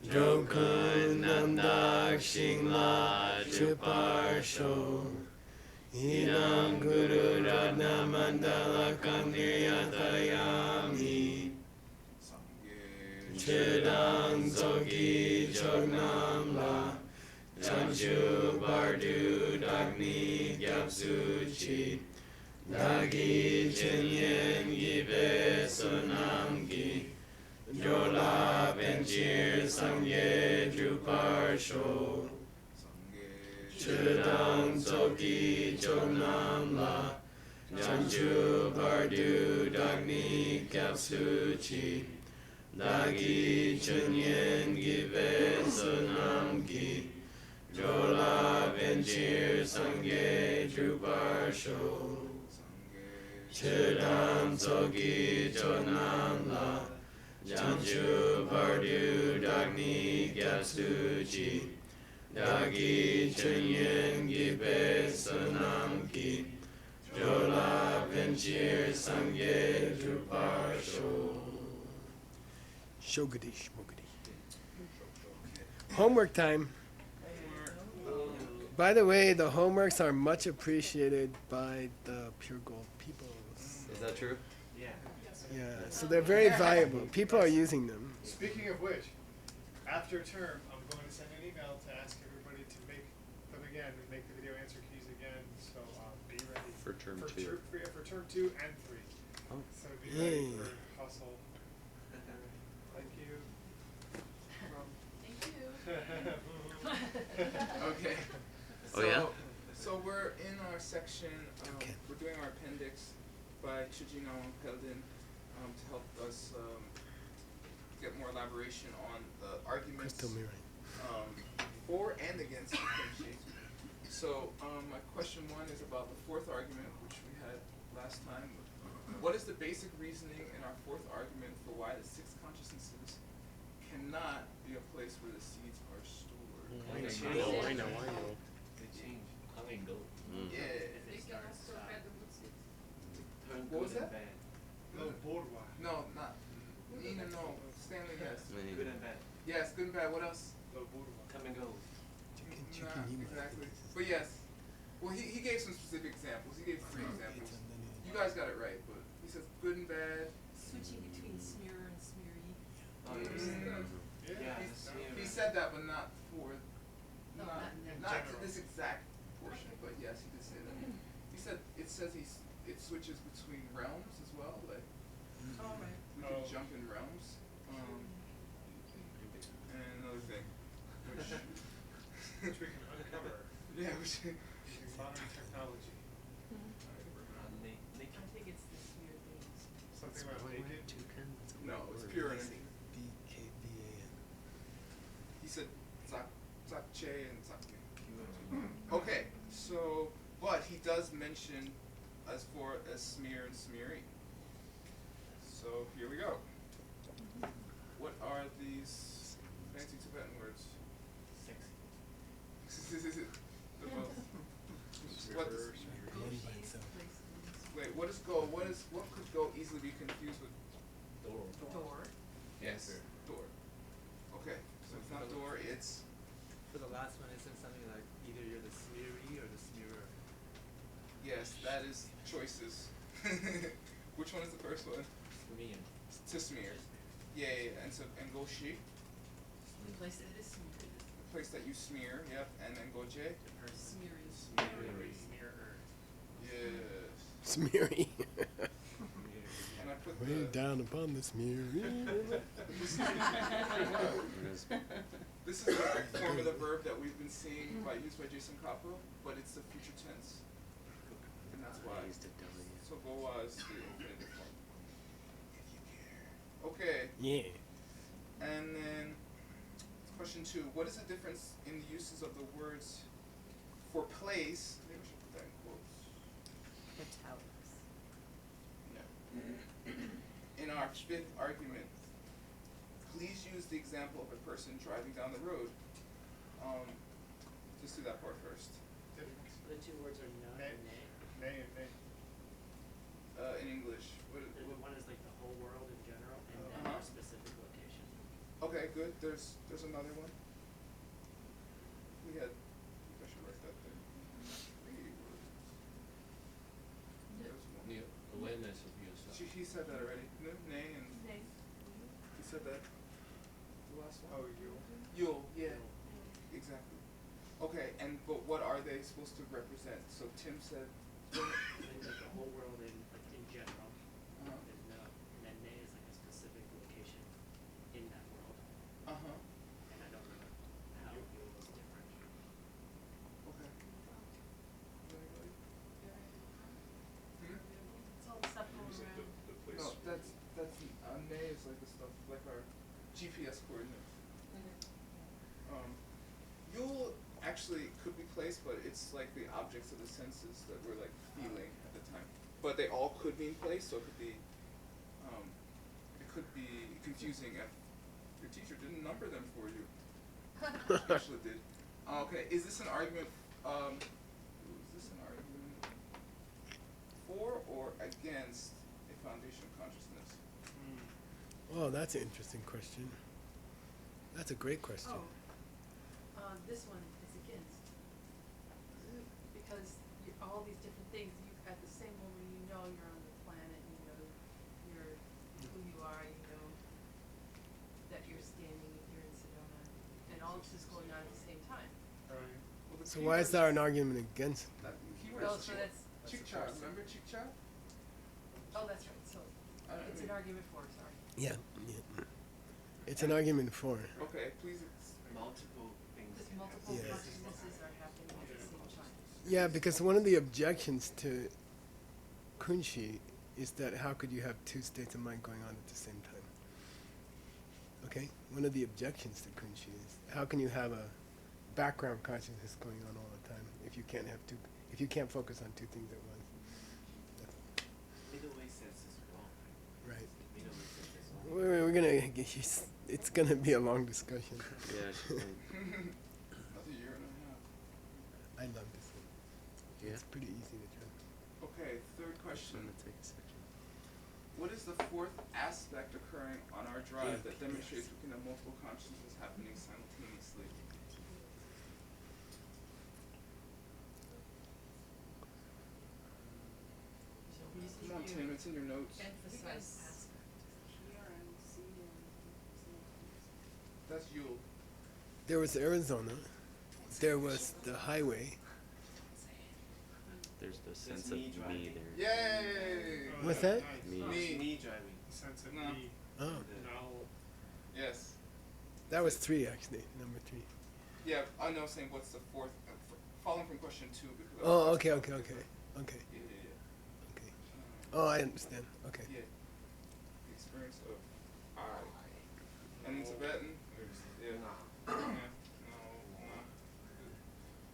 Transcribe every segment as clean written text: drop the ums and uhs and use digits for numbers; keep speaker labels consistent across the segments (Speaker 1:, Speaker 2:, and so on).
Speaker 1: Drokun Namdak Shingla Chuparsho Inam Guru Ratna Mandala Kandiryatayami Chidang Zogi Chognam La Chanchu Bardu Dagni Gyapsu Chi Dagi Chinyen Gibe Sunam Gi Jola Benchir Sangye Drupar Sho Chudang Tsoki Chonam La Chanchu Bardu Dagni Kapsu Chi Dagi Chunyen Gibe Sunam Gi Jola Benchir Sangye Drupar Sho Chudang Tsoki Chonam La Janju Bardu Dagni Gyatsuchi Dagi Chunyen Gibe Sanam Ki Jola Benchir Sangye Drupar Sho Shogadish Mogadi. Homework time. By the way, the homeworks are much appreciated by the Pure Gold people.
Speaker 2: Is that true?
Speaker 1: Yeah, so they're very valuable. People are using them.
Speaker 3: Speaking of which, after term, I'm going to send an email to ask everybody to make them again and make the video answer keys again. So be ready
Speaker 2: For term two.
Speaker 3: For term 2 and 3.
Speaker 2: Oh.
Speaker 3: So be ready for hustle. Thank you.
Speaker 4: Okay.
Speaker 2: Oh, yeah?
Speaker 4: So we're in our section. We're doing our appendix by Chujinong Peldin to help us get more elaboration on the arguments for and against kimchi. So my question 1 is about the 4th argument, which we had last time. What is the basic reasoning in our 4th argument for why the 6 consciousnesses cannot be a place where the seeds are stored?
Speaker 5: I know. They change. Come and go.
Speaker 4: Yeah.
Speaker 5: What
Speaker 4: was that?
Speaker 3: No, Borwa.
Speaker 4: No, not. Nina, no. Stanley, yes.
Speaker 5: Good and bad.
Speaker 4: Yes, good and bad. What else?
Speaker 3: No, Borwa.
Speaker 5: Come and go.
Speaker 4: Not exactly. But yes. Well, he gave some specific examples. He gave 3 examples. You guys got it right, but he says good and bad.
Speaker 6: Switching between smear and smeary.
Speaker 3: Yeah.
Speaker 4: He said that, but not for, not to
Speaker 3: general.
Speaker 4: this exact portion, but yes, he did say that. He said, it says it switches between realms as well, like,
Speaker 6: All right.
Speaker 4: we can jump in realms. And another thing,
Speaker 3: Which we can uncover.
Speaker 4: yeah, which,
Speaker 3: Modern technology.
Speaker 6: I think it's the smear things.
Speaker 3: Something about naked.
Speaker 4: no, it's pure energy.
Speaker 1: BKVAN.
Speaker 4: He said Zakche and Zakke. Okay, so, but he does mention as for as smear and smeary. So here we go. What are these fancy Tibetan words?
Speaker 5: Sexy.
Speaker 4: They're both. What is,
Speaker 6: Goshi's place.
Speaker 4: wait, what is go? What could go easily be confused with?
Speaker 6: Door.
Speaker 4: Yes. Door. Okay, so it's not door, it's
Speaker 7: For the last one, isn't something like either you're the smeary or the smearer?
Speaker 4: yes, that is choices. Which one is the first one?
Speaker 5: Me.
Speaker 4: To smear. Yeah, and so and goshi,
Speaker 6: The place that is smeared.
Speaker 4: the place that you smear, yep, and then goje.
Speaker 6: Smeary.
Speaker 3: Smearer.
Speaker 4: Yes.
Speaker 1: Smeary.
Speaker 4: And I put
Speaker 1: Way
Speaker 4: the
Speaker 1: down upon the smeary.
Speaker 4: this is a formula verb that we've been seeing used by Jason Capo, but it's the future tense. And that's why. So goa is the infinitive form. Okay,
Speaker 1: Yeah.
Speaker 4: and then question 2. What is the difference in the uses of the words for place? Maybe we should put that in quotes.
Speaker 6: Italics.
Speaker 4: No. In our 5th argument, please use the example of a person driving down the road. Let's do that part first.
Speaker 3: Difference.
Speaker 7: The 2 words are no
Speaker 3: Nay.
Speaker 7: and nay.
Speaker 3: Nay and nay.
Speaker 4: In English.
Speaker 7: One is like the whole world in general, and then
Speaker 4: Uh-huh.
Speaker 7: a specific location.
Speaker 4: Okay, good. There's another one. We had. I should write that there. 3 words. There's one.
Speaker 5: New awareness of yourself.
Speaker 4: He said that already. Nay and
Speaker 6: Nay.
Speaker 4: he said that. The last one.
Speaker 3: Oh, you.
Speaker 4: Yule. Yeah. Exactly. Okay, but what are they supposed to represent? So Tim said.
Speaker 8: Like the whole world in general,
Speaker 4: Uh
Speaker 8: and then Nay is like a specific location in that world,
Speaker 4: huh.
Speaker 8: and I don't know how Yule is different.
Speaker 4: Okay. Anybody? Hmm?
Speaker 6: It's all the stuff going around.
Speaker 4: No, that's Nay is like the stuff like our GPS coordinates. Yule actually could be placed, but it's like the objects of the senses that we're like feeling at the time. But they all could be in place, so it could be confusing if your teacher didn't number them for you. Actually did. Okay, is this an argument? Is this an argument for or against a foundation of consciousness?
Speaker 1: Oh, that's an interesting question. That's a great question.
Speaker 6: Oh, this one is against. Because all these different things, you, at the same moment, you know you're on the planet, you know you're who you are, you know that you're standing, you're in Sedona, and all this is going on at the same time.
Speaker 3: Right.
Speaker 4: Well, the
Speaker 1: So why is
Speaker 4: keyword
Speaker 1: there an argument against?
Speaker 4: That keyword
Speaker 6: Well,
Speaker 4: is
Speaker 6: so that's,
Speaker 4: Chiccha. Remember Chiccha?
Speaker 6: oh, that's right, so it's an argument for, sorry.
Speaker 1: Yeah. It's an argument for.
Speaker 4: Okay, please.
Speaker 2: Multiple things.
Speaker 6: Because
Speaker 2: can
Speaker 6: multiple
Speaker 1: Yeah.
Speaker 6: consciousnesses are happening at the same time.
Speaker 1: Yeah, because one of the objections to Kunshi is that how could you have two states of mind going on at the same time? Okay? One of the objections to Kunshi is how can you have a background consciousness going on all the time if you can't have two, if you can't focus on two things at once?
Speaker 2: Middle way sense is wrong.
Speaker 1: Right.
Speaker 2: Middle way sense is wrong.
Speaker 1: We're gonna, it's gonna be a long discussion.
Speaker 2: Yeah, she's like,
Speaker 4: Another year and a half.
Speaker 1: I love this one.
Speaker 2: yeah.
Speaker 1: It's pretty easy to try.
Speaker 4: Okay, third
Speaker 2: I'm
Speaker 4: question.
Speaker 2: gonna take a second.
Speaker 4: What is the fourth aspect occurring on our drive that demonstrates we can have multiple consciousnesses happening simultaneously?
Speaker 6: So we just
Speaker 4: Come on,
Speaker 6: need
Speaker 4: Tim,
Speaker 6: to
Speaker 4: it's in your notes.
Speaker 6: emphasize
Speaker 4: That's Yule.
Speaker 1: There was Arizona. There was the highway.
Speaker 2: There's the sense of
Speaker 5: me
Speaker 2: me
Speaker 5: driving.
Speaker 2: there.
Speaker 4: Yay!
Speaker 3: Oh,
Speaker 1: What's
Speaker 3: yeah,
Speaker 1: that?
Speaker 3: nice.
Speaker 2: Me.
Speaker 4: Me.
Speaker 5: driving.
Speaker 3: Sense of
Speaker 4: No.
Speaker 3: me.
Speaker 1: Oh,
Speaker 3: No.
Speaker 4: Yes.
Speaker 1: that was 3 actually. Number 3.
Speaker 4: Yeah, I know. Saying what's the fourth? Following from question 2 because. I
Speaker 1: Oh,
Speaker 4: was
Speaker 1: okay,
Speaker 4: asking
Speaker 1: okay,
Speaker 4: about
Speaker 1: okay, okay,
Speaker 4: Yeah, yeah,
Speaker 1: okay.
Speaker 4: yeah.
Speaker 1: Oh, I understand. Okay.
Speaker 4: Yeah. The experience of I. And in Tibetan, there's yeah. No.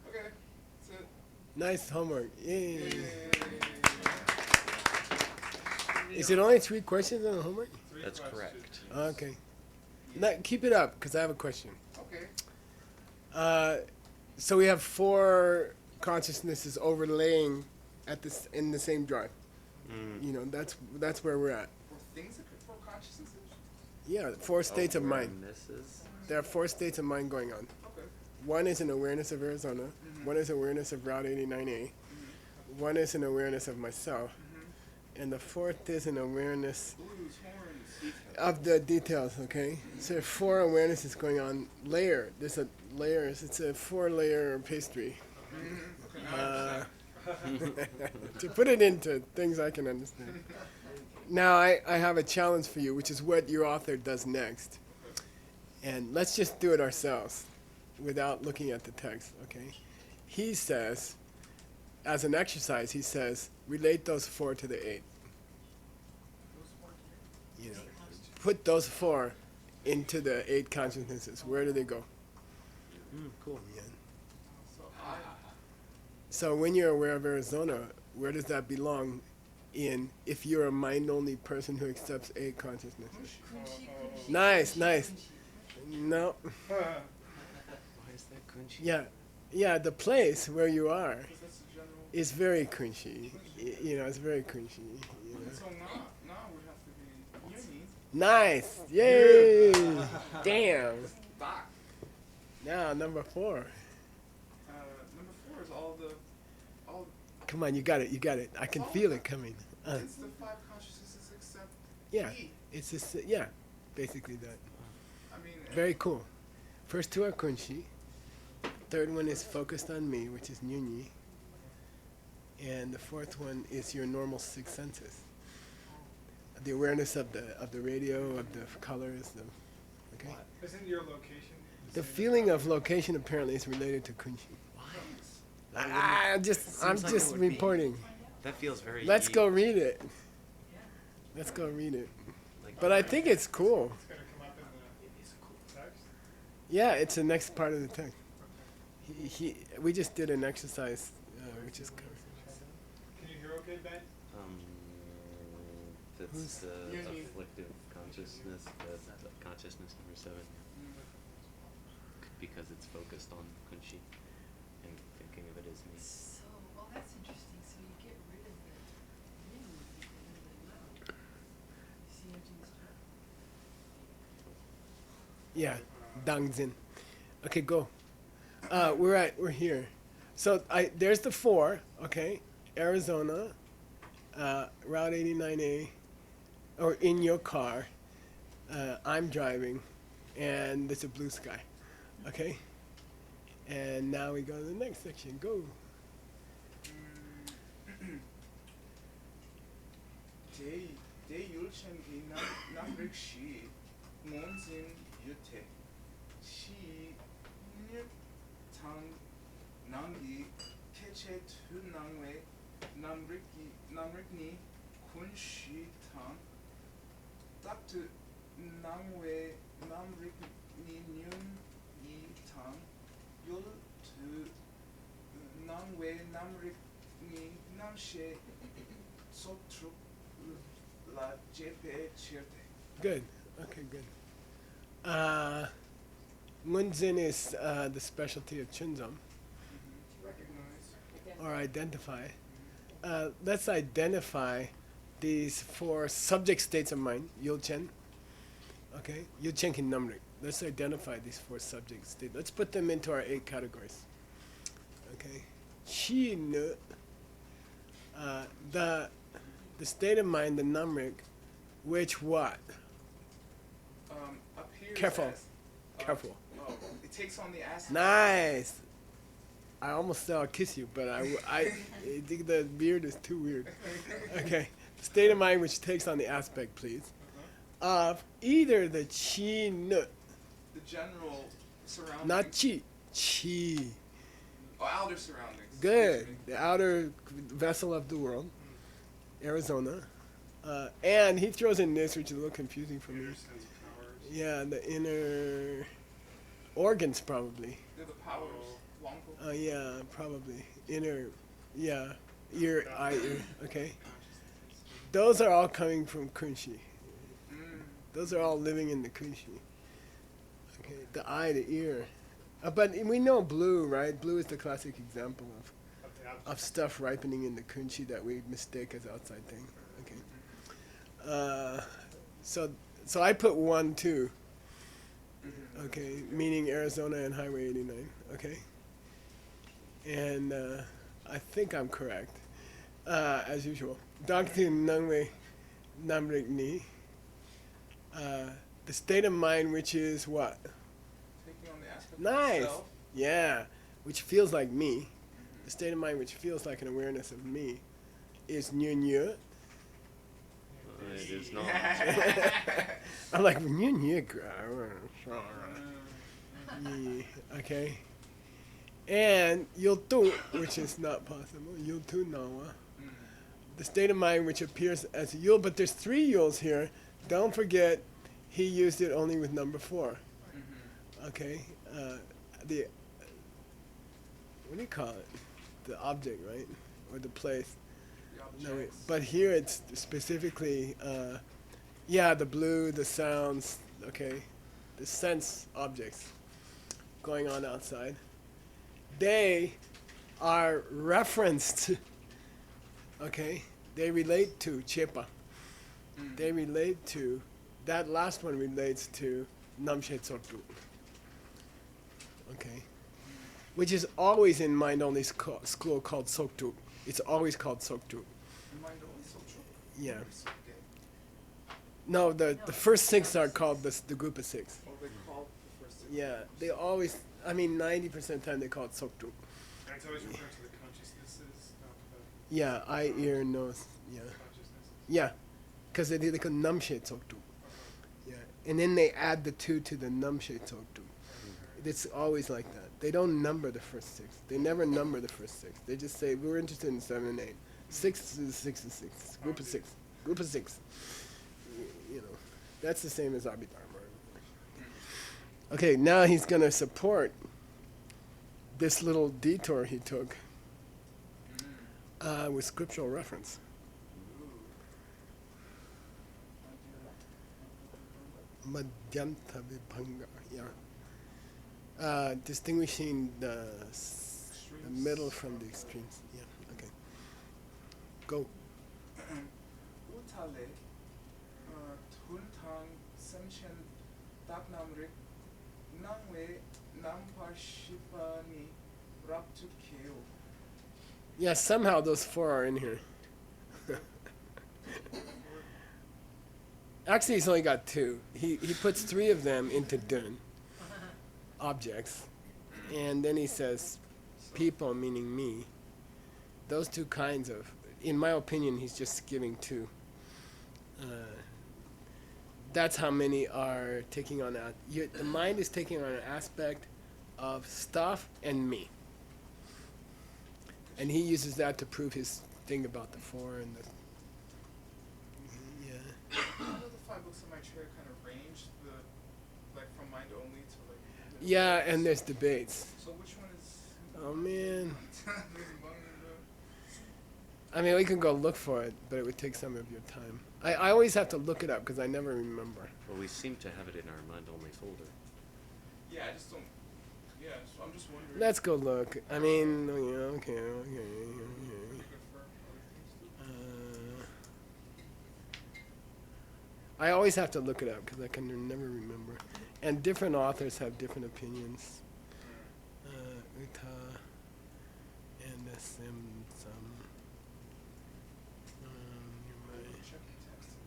Speaker 4: Okay, that's it.
Speaker 1: Nice homework. Yay.
Speaker 4: Yay.
Speaker 1: Is it only 3 questions on the homework?
Speaker 3: Three
Speaker 2: That's
Speaker 3: questions.
Speaker 2: correct.
Speaker 1: Okay. Now, keep it up, because I have a question.
Speaker 4: Okay.
Speaker 1: So we have 4 consciousnesses overlaying at this in the same drive.
Speaker 2: Mm.
Speaker 1: You know, that's where we're at.
Speaker 4: For things that could for consciousnesses.
Speaker 1: Yeah, 4 states of mind.
Speaker 2: Awarenesses.
Speaker 1: There are 4 states of mind going on.
Speaker 4: Okay.
Speaker 1: One is an awareness of Arizona.
Speaker 4: Mhm.
Speaker 1: One is awareness of Route 89A. One is an awareness of myself. And the 4th is an awareness
Speaker 4: Blues, horns.
Speaker 1: of the details, okay? So 4 awarenesses going on. There's a layers. It's a 4-layer pastry.
Speaker 4: Okay.
Speaker 1: To put it into things I can understand. Now I have a challenge for you, which is what your author does next. And let's just do it ourselves without looking at the text, okay? He says, as an exercise, he says, relate those 4 to the 8. You know, put those 4 into the 8 consciousnesses. Where do they go?
Speaker 2: Cool.
Speaker 1: Yeah.
Speaker 4: So I.
Speaker 1: So when you're aware of Arizona, where does that belong in if you're a mind-only person who accepts 8 consciousnesses?
Speaker 6: Kunshi, kunshi,
Speaker 1: Nice,
Speaker 6: kunshi,
Speaker 1: nice.
Speaker 6: kunshi.
Speaker 1: No.
Speaker 2: Why is that Kunshi?
Speaker 1: Yeah, the place where you are
Speaker 4: Because that's the general.
Speaker 1: is very Kunshi. You know, it's very Kunshi. You know.
Speaker 4: So now we have to be uni.
Speaker 1: Nice! Yay! Damn.
Speaker 4: Fuck.
Speaker 1: Now number 4.
Speaker 4: Number 4 is all.
Speaker 1: Come on, you got it. You got it. I can feel it coming.
Speaker 4: It's the 5 consciousnesses except
Speaker 1: Yeah.
Speaker 4: E.
Speaker 1: It's just yeah, basically that.
Speaker 4: I mean,
Speaker 1: Very cool. First 2 are kunshi. Third one is focused on me, which is nyunyi. And the 4th one is your normal 6 senses. The awareness of the radio, of the colors, okay.
Speaker 3: Isn't your location?
Speaker 1: The
Speaker 3: same as
Speaker 1: feeling
Speaker 3: mine?
Speaker 1: of location apparently is related to kunshi.
Speaker 5: That
Speaker 1: I'm
Speaker 5: wouldn't-
Speaker 1: just
Speaker 5: seems like it would be.
Speaker 1: reporting.
Speaker 5: That feels very.
Speaker 1: Let's
Speaker 5: E.
Speaker 1: go read it. Let's go read it.
Speaker 5: Like,
Speaker 1: But I think it's cool.
Speaker 3: It's gonna come up in
Speaker 2: It is cool.
Speaker 3: the text.
Speaker 1: Yeah, it's the next part of the text. We just did an exercise, which is covered.
Speaker 3: Can you hear okay, Ben?
Speaker 5: That's
Speaker 1: Who's-
Speaker 5: the
Speaker 4: Yeah, you-
Speaker 5: afflictive consciousness. That's consciousness number 7. Because it's focused on kunshi and thinking of it as me.
Speaker 6: So, well, that's interesting. So you get rid of the yin, you get rid of the mouth. You see Yunji's chart?
Speaker 1: Yeah, Dangzin. Okay, go. We're here. So there's the 4. Okay, Arizona, Route 89A, or in your car. I'm driving, and there's a blue sky. Okay, and now we go to the next section. Go.
Speaker 4: 제율천기 남릭시 몬진 유태 시 장 남기 캐체 투낭웨 남릭니 군시탕 딱트 낭웨 남릭니 뉴이탕 열투 낭웨 남릭니 남셰 소트룩 La JP Chirte.
Speaker 1: Good. Okay, good. Munzin is the specialty of Chunzom,
Speaker 4: Recognize.
Speaker 1: or identify. Let's identify these 4 subject states of mind, Yulchen. Okay, Yulchen Kin Namrik. Let's identify these 4 subject states. Let's put them into our 8 categories. Okay, Chi Nu. The state of mind, the Namrik, which what?
Speaker 4: Appears
Speaker 1: Careful.
Speaker 4: as,
Speaker 1: Careful.
Speaker 4: it takes on the aspect.
Speaker 1: Nice. I almost said I'll kiss you, but I think the beard is too weird. Okay. State of mind which takes on the aspect, please, of either the chi nu,
Speaker 4: The general surroundings.
Speaker 1: not chi, chi.
Speaker 4: Oh, outer surroundings.
Speaker 1: Good.
Speaker 4: Excuse me.
Speaker 1: The outer vessel of the world, Arizona. And he throws in this, which is a little confusing for me.
Speaker 3: Inner sense powers.
Speaker 1: Yeah, the inner organs, probably.
Speaker 4: They're the powers. Wonko.
Speaker 1: Yeah, probably. Inner, yeah, ear, eye, ear, okay. Those are all coming from Kunshi.
Speaker 4: Mm.
Speaker 1: Those are all living in the Kunshi. Okay, the eye, the ear. But we know blue, right? Blue is the classic example of stuff ripening in the Kunshi that we mistake as outside thing. Okay. So I put 1, 2.
Speaker 4: Mhm.
Speaker 1: Okay, meaning Arizona and Highway 89. Okay. And I think I'm correct, as usual. Dr. Nangwe Namrik Ni. The state of mind, which is what?
Speaker 4: Taking on the aspect
Speaker 1: Nice.
Speaker 4: of self.
Speaker 1: Yeah, which feels like me. The state of mind, which feels like an awareness of me, is Nyu Nyu.
Speaker 5: It is not.
Speaker 1: I'm like, Nyu Nyu. Okay. And Yultu, which is not possible. Yultu Nawa.
Speaker 4: Mm.
Speaker 1: The state of mind which appears as a Yul, but there's 3 Yuls here. Don't forget, he used it only with number 4.
Speaker 4: Mhm.
Speaker 1: Okay. The what do you call it? The object, right? Or the place.
Speaker 4: The
Speaker 1: No,
Speaker 4: objects.
Speaker 1: but here it's specifically, the blue, the sounds, okay, the sense objects going on outside. They are referenced, okay, they relate to Chepa.
Speaker 4: Mm.
Speaker 1: They relate to, that last one relates to Namshe Tsokdu. Okay. Which is always in mind only school called Sokdu. It's always called Sokdu.
Speaker 4: Mind only social.
Speaker 1: Yeah.
Speaker 4: Okay.
Speaker 1: No, the first six are called the group of six.
Speaker 4: Oh, they call the first.
Speaker 1: Yeah, they always, 90% of the time they call it Sokdu.
Speaker 3: And it's always referring to the consciousnesses, not the
Speaker 1: Yeah, eye, ear, nose. Yeah.
Speaker 3: consciousnesses.
Speaker 1: Yeah. Because they call Namshe Tsokdu. Yeah. And then they add the 2 to the Namshe Tsokdu. It's always like that. They don't number the first 6. They never number the first 6. They just say, we're interested in 7 and 8. 6 is 6 is 6. Group of 6. Group of 6. You know, that's the same as Abhidharma. Okay, now he's going to support this little detour he took with scriptural reference. Madhyanta Vibhanga, yeah. Distinguishing the middle from the extremes. Yeah, okay. Go.
Speaker 4: Utale, Tuntang, Semchen, Daknamrik, Nangwe, Nampashipani, Raptukeo.
Speaker 1: Yeah, somehow those 4 are in here. Actually, he's only got 2. He puts 3 of them into dun, objects, and then he says, people, meaning me. Those 2 kinds of, in my opinion, he's just giving 2. That's how many are taking on that. The mind is taking on an aspect of stuff and me. And he uses that to prove his thing about the 4 and the. Yeah.
Speaker 4: How do the 5 books in my chair kind of range like from mind only to like?
Speaker 1: Yeah, and there's debates.
Speaker 4: So which one is?
Speaker 1: Oh man.
Speaker 4: There's one,
Speaker 1: I mean, we can go look for it, but it would take some of your time. I always have to look it up because I never remember.
Speaker 5: Well, we seem to have it in our mind-only folder.
Speaker 4: yeah, I just don't. Yeah, so I'm just wondering.
Speaker 1: Let's go look. I mean, yeah, okay.
Speaker 4: Good for other things too.
Speaker 1: I always have to look it up because I can never remember. And different authors have different opinions. Uta and Simsam.
Speaker 4: Check the text.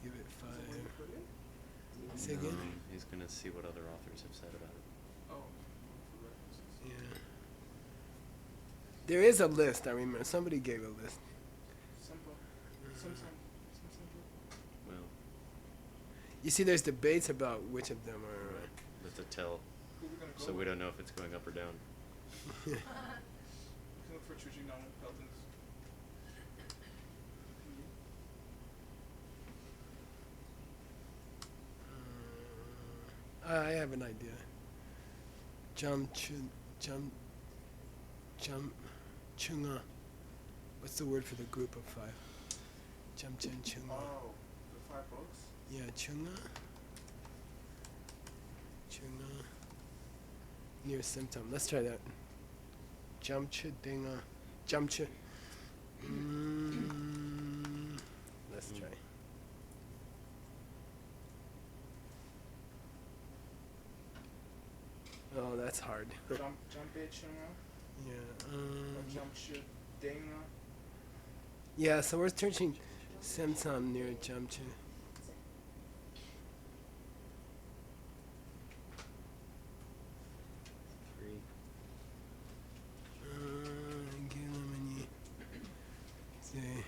Speaker 1: Give it
Speaker 4: So where you
Speaker 1: 5.
Speaker 4: put it?
Speaker 1: Say again?
Speaker 5: He's going to see what other authors have said about it.
Speaker 4: Oh, for references.
Speaker 1: Yeah. There is a list, I remember. Somebody gave a list.
Speaker 4: Simple. Sometime.
Speaker 5: Well,
Speaker 1: You see, there's debates about which of them are.
Speaker 5: that's a tell.
Speaker 4: Who we gonna go
Speaker 5: So we
Speaker 4: with?
Speaker 5: don't know if it's going up or down.
Speaker 4: We can look for Chujinong Peldon's.
Speaker 1: I have an idea. Chunga. What's the word for the group of 5? Chunga.
Speaker 4: Oh, the 5 books?
Speaker 1: Yeah, Chunga. Near symptom. Let's try that. Dinga. Let's try. Oh, that's hard.
Speaker 4: Jampe Chunga?
Speaker 1: Yeah.
Speaker 4: Or Jamshu Denga?
Speaker 1: Yeah, so we're searching Semsam near Jamche.
Speaker 5: Three.
Speaker 1: Gilamani. Say.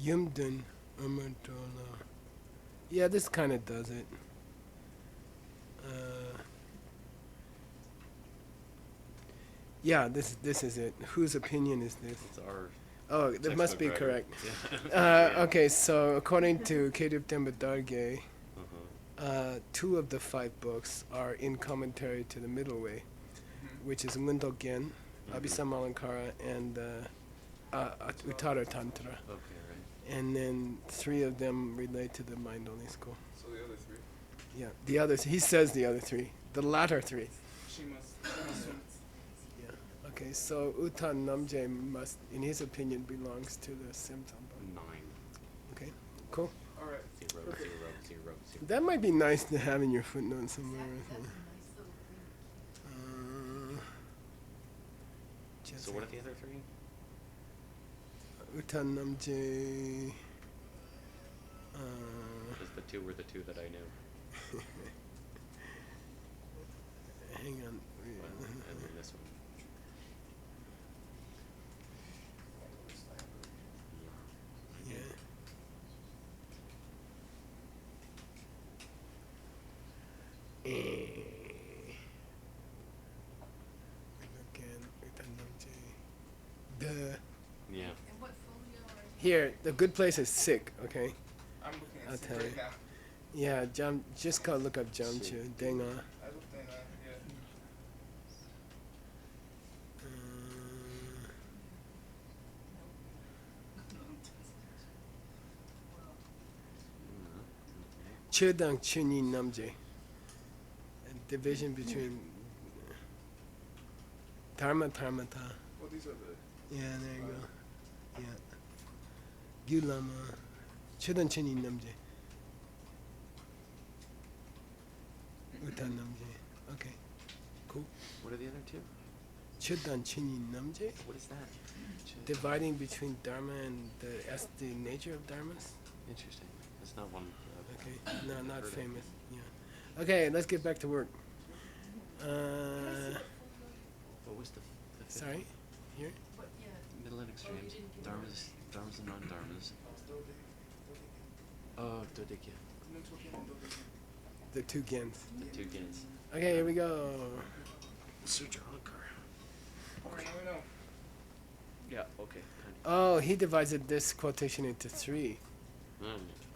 Speaker 1: Yumdun Umartola. Yeah, this kind of does it. Yeah, this is it. Whose opinion is this?
Speaker 5: It's our
Speaker 1: Oh, that must be
Speaker 5: textbook writer.
Speaker 1: correct.
Speaker 5: Yeah.
Speaker 1: Okay, so according to Kedub Temba Darge,
Speaker 5: Uh-huh.
Speaker 1: 2 of the 5 books are in commentary to the Middle Way, which is Ngundogyen, Abhisamalankara, and Uttara Tantra.
Speaker 5: Okay, right.
Speaker 1: And then 3 of them relate to the mind-only school.
Speaker 4: So the other 3?
Speaker 1: Yeah, the others, he says the other 3. The latter 3.
Speaker 4: Shimas. Shimasum.
Speaker 1: Yeah. Okay, so Utan Namje must, in his opinion, belongs to the Simtamba.
Speaker 5: 9.
Speaker 1: Okay, cool.
Speaker 4: Alright.
Speaker 5: 0, 0, 0, 0.
Speaker 1: That might be nice to have in your footnote somewhere.
Speaker 6: That's a
Speaker 1: I think.
Speaker 6: nice little thing.
Speaker 5: So what are the other 3?
Speaker 1: Utan Namje.
Speaker 5: Because the 2 were the 2 that I knew.
Speaker 1: Hang on.
Speaker 5: Well, and then this one.
Speaker 1: Yeah. Again, Utan Namje. The
Speaker 5: Yeah.
Speaker 6: And what folio are you?
Speaker 1: here, the good place is sick. Okay.
Speaker 4: I'm looking
Speaker 1: I'll
Speaker 4: at it
Speaker 1: tell
Speaker 4: right
Speaker 1: you.
Speaker 4: now.
Speaker 1: Yeah, just go look up Jamchu. Denga.
Speaker 4: I looked in yeah.
Speaker 1: Chudang Chuni Namje. A division between Dharma Dharmata.
Speaker 4: Well, these are the.
Speaker 1: Yeah, there you go. Yeah. Gyulama. Chudang Chuni Namje. Utan Namje. Okay. Cool.
Speaker 5: What are the other 2?
Speaker 1: Chudang Chuni Namje.
Speaker 5: What is that?
Speaker 1: Dividing between Dharma and the nature of Dharmas.
Speaker 5: Interesting. That's not one.
Speaker 1: Okay. No, not
Speaker 5: Heard of.
Speaker 1: famous. Yeah. Okay, let's get back to work.
Speaker 5: What was the fifth
Speaker 1: Sorry? Here?
Speaker 6: What, yeah.
Speaker 5: Middle and
Speaker 6: you
Speaker 5: extremes.
Speaker 6: didn't give
Speaker 5: Dharmas and non-dharmas. Oh, Dodekya.
Speaker 1: The two gens.
Speaker 5: The 2 gens.
Speaker 1: Okay, here we go.
Speaker 5: Sutra
Speaker 4: Alright, now we know.
Speaker 5: Yeah, okay.
Speaker 1: Oh, he divided this quotation into 3.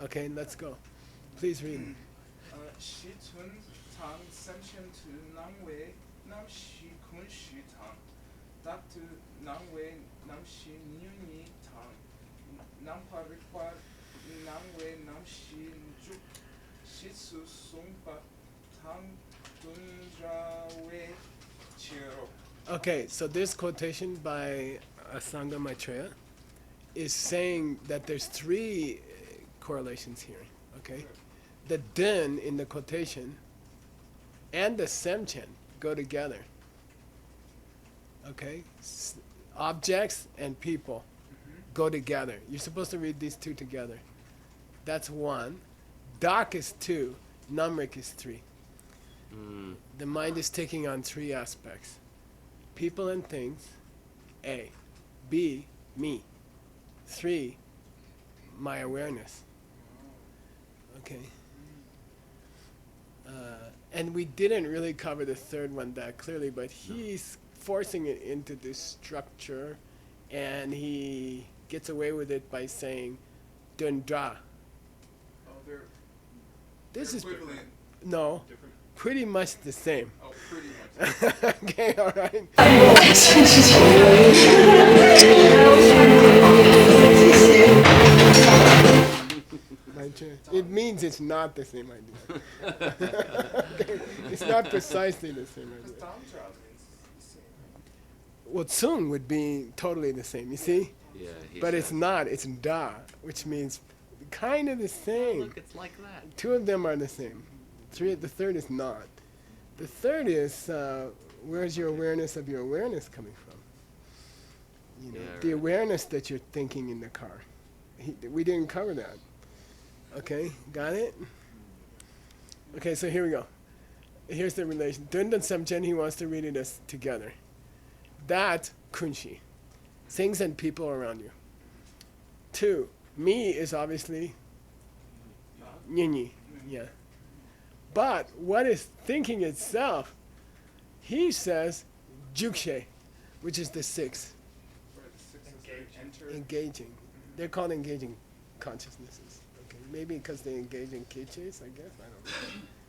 Speaker 1: Okay, let's go. Please read.
Speaker 4: Shi Tun Tang Samshem Tu Nang Wei Nam Shi Kun Shi Tang Dak Tu Nang Wei Nam Shi Niu Ni Tang Nam Pa Rikpa Nang Wei Nam Shi Njuk Shi Su Sung Pa Tang Dun Ra Wei Chiro.
Speaker 1: Okay, so this quotation by Asanga Maitreya is saying that there's 3 correlations here. Okay? The den in the quotation and the semchen go together. Okay? Objects and people go together. You're supposed to read these 2 together. That's 1. Dak is 2. Namrik is 3. The mind is taking on 3 aspects. People and things, A. B. Me. 3. My awareness. Okay. And we didn't really cover the 3rd one that clearly, but he's forcing it into this structure, and he gets away with it by saying Dundra.
Speaker 4: Oh, they're
Speaker 1: This is
Speaker 4: equivalent.
Speaker 1: no,
Speaker 4: Different.
Speaker 1: pretty much the same.
Speaker 4: Oh, pretty much.
Speaker 1: Okay, all right. My turn. It means it's not the same idea. Okay, it's not precisely the same
Speaker 4: Because
Speaker 1: idea.
Speaker 4: Tantra means the same.
Speaker 1: Well, Tsung would be totally the same, you see?
Speaker 5: Yeah, he
Speaker 1: But
Speaker 5: said-
Speaker 1: it's not, it's Da, which means kind of the same.
Speaker 5: Look, it's like that.
Speaker 1: 2 of them are the same. The 3rd is not. The 3rd is where's your awareness of your awareness coming from? You know,
Speaker 5: Yeah,
Speaker 1: the
Speaker 5: right.
Speaker 1: awareness that you're thinking in the car. We didn't cover that. Okay, got it? Okay, so here we go. Here's the relation. Dundan Samchen, he wants to read it as together. That, kunshi. Things and people around you. 2, me is obviously nyinyi. Yeah. But what is thinking itself? He says jukshe, which is the 6,
Speaker 4: Where the 6 is like enter.
Speaker 1: engaging. They're called engaging consciousnesses. Okay, maybe because they engage in kiches, I guess. I don't know.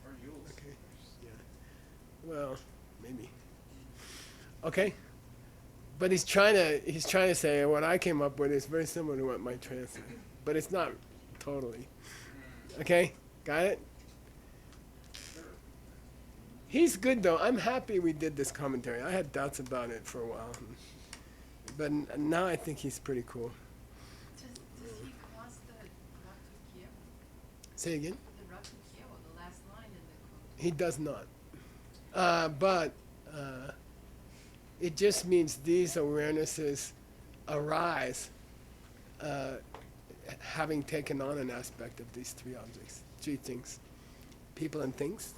Speaker 4: Or Yules.
Speaker 1: Okay. Yeah. Well, maybe. Okay. But he's trying to say what I came up with is very similar to what Maitreya said, but it's not totally. Okay, got it? He's good though. I'm happy we did this commentary. I had doubts about it for a while, but now I think he's pretty cool.
Speaker 6: Does he cross the Ratu Kiewa?
Speaker 1: Say again?
Speaker 6: The Ratu Kiewa, the last line in the quote.
Speaker 1: He does not. But it just means these awarenesses arise having taken on an aspect of these three objects, three things: people and things,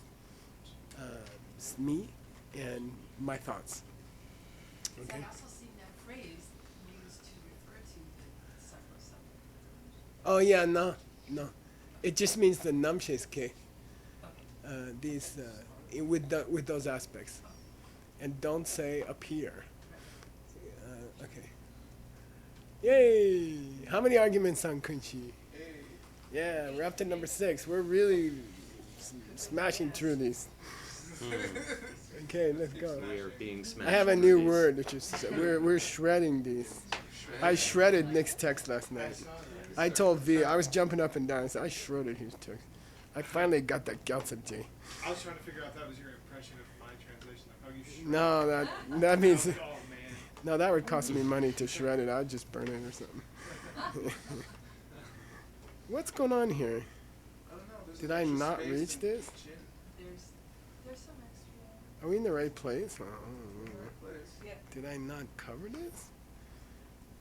Speaker 1: me, and my thoughts.
Speaker 6: Because
Speaker 1: Okay.
Speaker 6: I also seen that phrase used to refer to the Sakura Sama.
Speaker 1: Oh yeah, no. It just means the namshesuke. These with those aspects, and don't say appear. Okay. Yay! How many arguments on Kunchi?
Speaker 4: Hey.
Speaker 1: Yeah, we're up to number 6. We're really smashing through these. Okay, let's go.
Speaker 5: We are being smashed.
Speaker 1: I have a
Speaker 5: through
Speaker 1: new
Speaker 5: these.
Speaker 1: word, which is we're shredding these. I shredded Nick's text last night. I told V, I was jumping up and down. I said, I shredded his text. I finally got that Gyatso-ji.
Speaker 3: I was trying to figure out if that was your impression of my translation. Like, how you shred.
Speaker 1: No, that means
Speaker 3: Oh man.
Speaker 1: no, that would cost me money to shred it. I'd just burn it or something. What's going on here?
Speaker 4: I don't know. There's
Speaker 1: Did
Speaker 4: an
Speaker 1: I
Speaker 4: extra
Speaker 1: not
Speaker 4: space
Speaker 1: reach
Speaker 4: in
Speaker 1: this?
Speaker 4: Jin.
Speaker 6: There's some extra.
Speaker 1: Are we in the right place? Oh,
Speaker 4: Right place.
Speaker 6: Yeah.
Speaker 1: did I not cover this?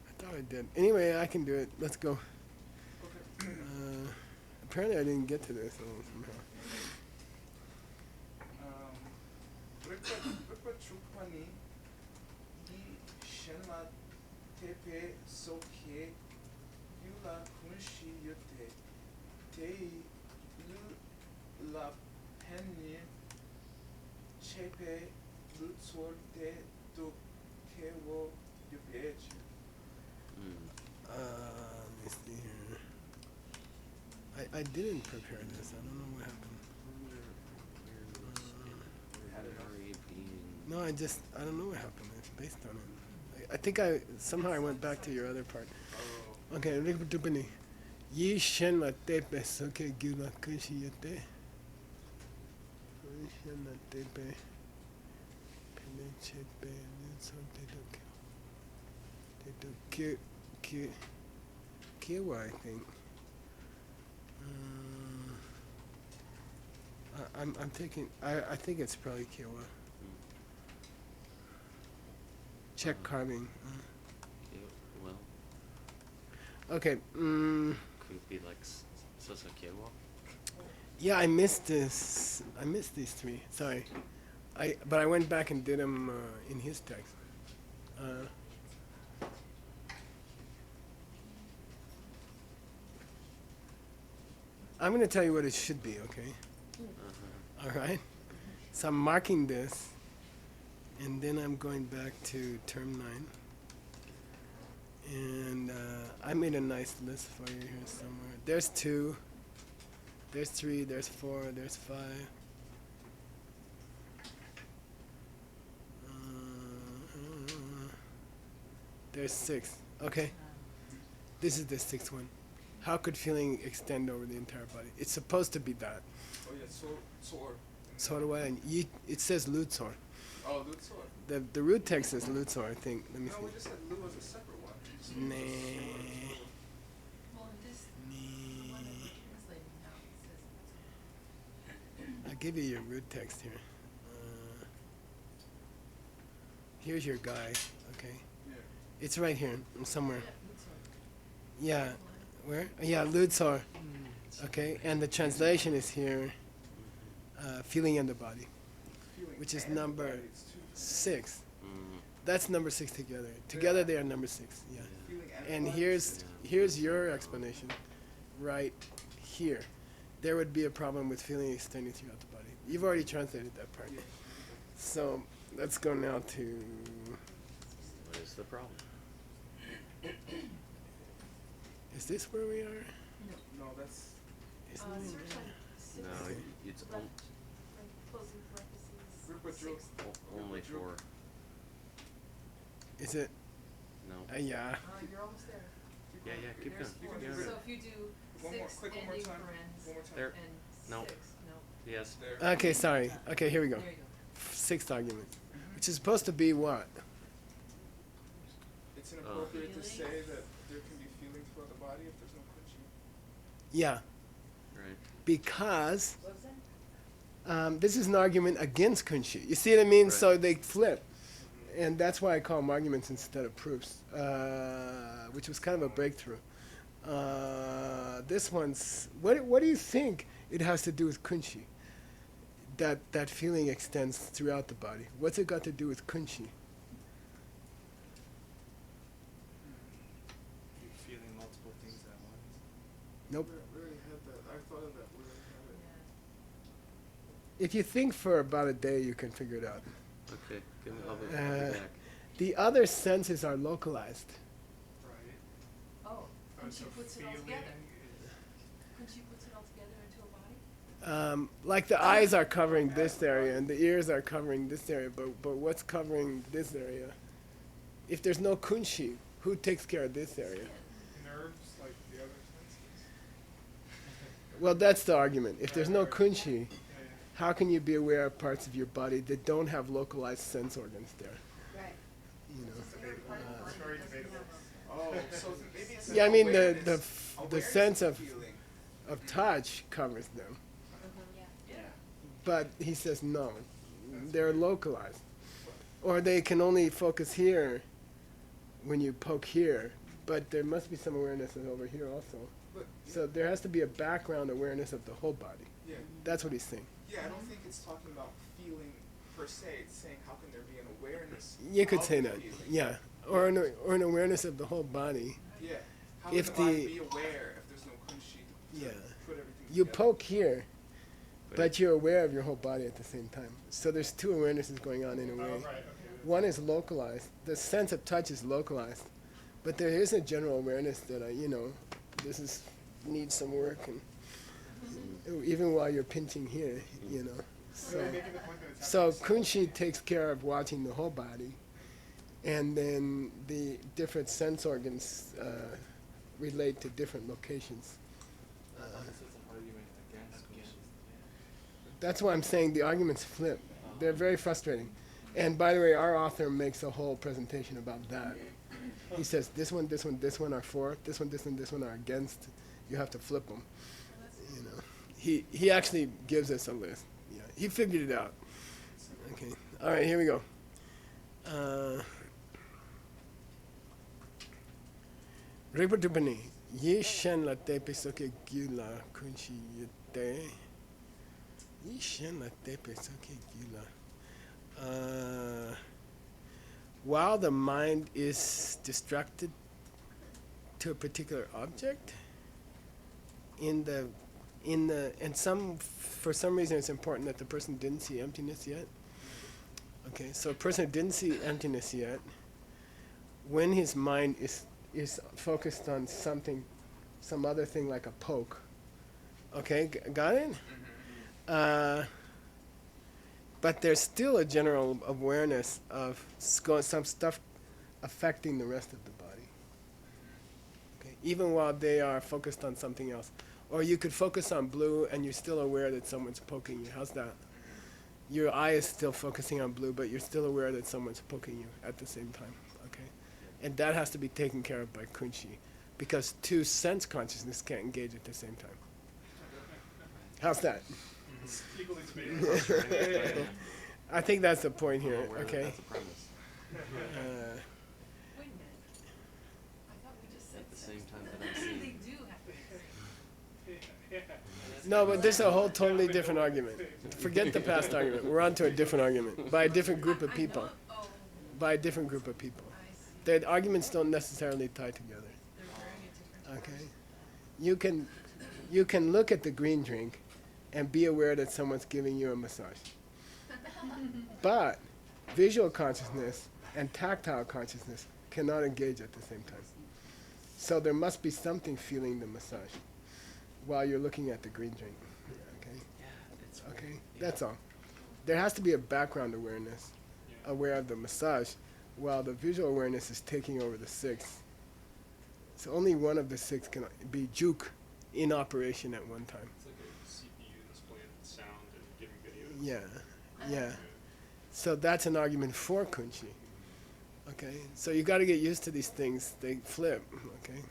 Speaker 1: I thought I did. Anyway, I can do it. Let's go.
Speaker 4: Okay.
Speaker 1: Apparently, I didn't get to this somehow.
Speaker 4: Rikpa Trupani Yi Shenla Tepe Soke Yula Kunshi Yote Tei Lu La Penye Chepe Lutsor De Do Kewo Yubeju.
Speaker 1: Let me see here. I didn't prepare this. I don't know what happened. No, I don't know what happened. It's based on it. I think somehow I went back to your other part.
Speaker 4: Oh.
Speaker 1: Okay, Rikputupani. Yi shen la tepe soke gyula kunshi yote. Yi shen la tepe. Pene chepe nutso tedo Kiwa, I think. I'm taking. I think it's probably Kiwa. Check carving.
Speaker 5: Well,
Speaker 1: Okay.
Speaker 5: could it be like Sosakewa?
Speaker 1: Yeah, I missed this. I missed these 3. Sorry. But I went back and did them in his text. I'm going to tell you what it should be, okay? All right? So I'm marking this, and then I'm going back to term 9. And I made a nice list for you here somewhere. There's 2, there's 3, there's 4, there's 5. There's 6. Okay? This is the 6th one. How could feeling extend over the entire body? It's supposed to be that.
Speaker 4: Oh yeah, Sor.
Speaker 1: So do I. And it says Lutzor.
Speaker 4: Oh, Lutsor.
Speaker 1: The root text says Lutzor, I think. Let me
Speaker 4: No, we
Speaker 1: see.
Speaker 4: just had Lu as a separate one.
Speaker 1: Nah.
Speaker 6: Well, in this, the one that we're translating now, it says
Speaker 1: I'll give you your root text here. Here's your guy, okay?
Speaker 4: Yeah.
Speaker 1: It's right here, somewhere.
Speaker 6: yeah, Lutzor.
Speaker 1: Yeah, where? Yeah, Lutzor. Okay, and the translation is here, feeling in the body,
Speaker 4: Feeling
Speaker 1: which is
Speaker 4: and
Speaker 1: number
Speaker 4: body, it's two.
Speaker 1: 6.
Speaker 5: Mm.
Speaker 1: That's number 6 together. Together they are number 6, yeah.
Speaker 4: Feeling
Speaker 1: And
Speaker 4: body.
Speaker 1: here's your explanation, right here. There would be a problem with feeling extending throughout the body. You've already translated that part.
Speaker 4: Yeah.
Speaker 1: So let's go now to.
Speaker 5: What is the problem?
Speaker 1: Is this where we are?
Speaker 4: No, that's
Speaker 1: Isn't
Speaker 6: Search
Speaker 1: it?
Speaker 6: on six,
Speaker 5: No, it's
Speaker 6: left, like closing parentheses,
Speaker 4: Ripper drill.
Speaker 6: 6.
Speaker 5: only for
Speaker 1: Is it?
Speaker 5: no.
Speaker 1: Yeah.
Speaker 6: You're almost there.
Speaker 5: Yeah, keep
Speaker 4: Here's-
Speaker 5: going.
Speaker 4: you can
Speaker 5: Yeah.
Speaker 4: do
Speaker 6: So
Speaker 4: it.
Speaker 6: if you do
Speaker 4: One more,
Speaker 6: 6
Speaker 4: click one more
Speaker 6: ending
Speaker 4: time.
Speaker 6: parens
Speaker 4: One more time.
Speaker 5: There.
Speaker 6: and
Speaker 5: No.
Speaker 6: 6, no.
Speaker 5: Yes.
Speaker 4: There.
Speaker 1: Okay, sorry. Okay, here we go.
Speaker 6: There you go.
Speaker 1: sixth argument, which is supposed to be what?
Speaker 4: It's inappropriate to say that there can be feelings for the body if there's no kunchi.
Speaker 1: Yeah,
Speaker 5: Right.
Speaker 1: because
Speaker 6: What was that?
Speaker 1: this is an argument against kunshi. You see what I mean?
Speaker 5: Right.
Speaker 1: So they flip. And that's why I call them arguments instead of proofs, which was kind of a breakthrough. This one's, what do you think it has to do with kunshi? That feeling extends throughout the body. What's it got to do with kunshi?
Speaker 7: You're feeling multiple things at once.
Speaker 1: Nope.
Speaker 4: We already had that. I thought of that. We already had it.
Speaker 6: Yeah.
Speaker 1: If you think for about a day, you can figure it out.
Speaker 5: Okay. Give me, I'll be back.
Speaker 1: The other senses are localized.
Speaker 3: Right.
Speaker 6: Oh, when she
Speaker 3: So
Speaker 6: puts it all
Speaker 3: feeling
Speaker 6: together.
Speaker 3: is-
Speaker 6: When she puts it all together into a body?
Speaker 1: Like the eyes are covering this area and the ears are covering this area, but what's covering this area? If there's no kunshi, who takes care of this area?
Speaker 3: nerves like the other senses.
Speaker 1: Well, that's the argument. If there's no kunshi,
Speaker 3: Yeah,
Speaker 1: how can you be aware of parts of your body that don't have localized sense organs there?
Speaker 6: Right.
Speaker 1: You know.
Speaker 6: Just every part of the
Speaker 3: It's
Speaker 6: body
Speaker 3: very
Speaker 6: doesn't
Speaker 3: debatable.
Speaker 6: have
Speaker 4: Oh, so maybe it's
Speaker 1: Yeah, I mean the
Speaker 4: awareness
Speaker 1: sense of
Speaker 4: feeling.
Speaker 1: touch covers them,
Speaker 6: Yeah.
Speaker 1: but he says no, they're localized, or they can only focus here when you poke here, but there must be some awareness over here also.
Speaker 4: But
Speaker 1: So there has to be a background awareness of the whole body.
Speaker 4: yeah,
Speaker 1: That's what he's saying.
Speaker 4: yeah, I don't think it's talking about feeling per se. It's saying how can there be an awareness?
Speaker 1: You could
Speaker 4: of
Speaker 1: say
Speaker 4: the
Speaker 1: that,
Speaker 4: feeling?
Speaker 1: yeah, or an awareness of the whole body.
Speaker 4: Yeah. How
Speaker 1: If
Speaker 4: can the body
Speaker 1: the-
Speaker 4: be aware if there's no kunshi to
Speaker 1: Yeah.
Speaker 4: put everything
Speaker 1: You
Speaker 4: together?
Speaker 1: poke here, but you're aware of your whole body at the same time. So there's two awarenesses going on in a
Speaker 3: Oh,
Speaker 1: way.
Speaker 3: right, okay.
Speaker 1: One is localized. The sense of touch is localized, but there is a general awareness that this is needs some work, and even while you're pinching here,
Speaker 3: So you're making the point that it's
Speaker 1: So
Speaker 3: happening
Speaker 1: kunshi takes care of watching the whole body, and then the different sense organs relate to different locations.
Speaker 7: I thought this was an argument against kunshi.
Speaker 1: That's why I'm saying the arguments flip. They're very frustrating. And by the way, our author makes a whole presentation about that. He says this one, this one, this one are for, this one, this one are against. You have to flip them. You know, he actually gives us a list. Yeah, he figured it out. Okay. All right, here we go. Reputubani, ye shen la te pisoke gula kunshi yete. Ye shen la te pisoke gula. While the mind is distracted to a particular object, for some reason it's important that the person didn't see emptiness yet. Okay, so a person who didn't see emptiness yet, when his mind is focused on something, some other thing like a poke. Okay, got it? But there's still a general awareness of some stuff affecting the rest of the body. Okay, even while they are focused on something else. Or you could focus on blue and you're still aware that someone's poking you. How's that? Your eye is still focusing on blue, but you're still aware that someone's poking you at the same time. Okay? And that has to be taken care of by kunshi, because two sense consciousness can't engage at the same time. How's that?
Speaker 3: It's equally debatable.
Speaker 1: I think that's the point
Speaker 5: I'm
Speaker 1: here,
Speaker 5: aware that
Speaker 1: okay?
Speaker 5: That's a premise.
Speaker 6: Wait a minute. I thought we just said
Speaker 5: At the same
Speaker 6: sense.
Speaker 5: time that I'm
Speaker 6: They
Speaker 5: seeing.
Speaker 6: do have to be the same.
Speaker 3: Yeah.
Speaker 1: No, but this is a whole totally different argument. Forget the past argument. We're on to a different argument by a different group of
Speaker 6: I
Speaker 1: people.
Speaker 6: know- Oh,
Speaker 1: By a different group of people.
Speaker 6: I see.
Speaker 1: The arguments don't necessarily tie together.
Speaker 6: They're very different.
Speaker 1: Okay? You can look at the green drink and be aware that someone's giving you a massage. But visual consciousness and tactile consciousness cannot engage at the same time. So there must be something feeling the massage while you're looking at the green drink. Okay?
Speaker 5: It's
Speaker 1: Okay? That's all. There has to be a background awareness, aware of the massage, while the visual awareness is taking over the six. So only one of the six can be juke in operation at one time.
Speaker 9: It's like a CPU displaying sound and giving video.
Speaker 1: Yeah, yeah. So that's an argument for kunshi. Okay, so you got to get used to these things. They flip. Okay,
Speaker 9: Right.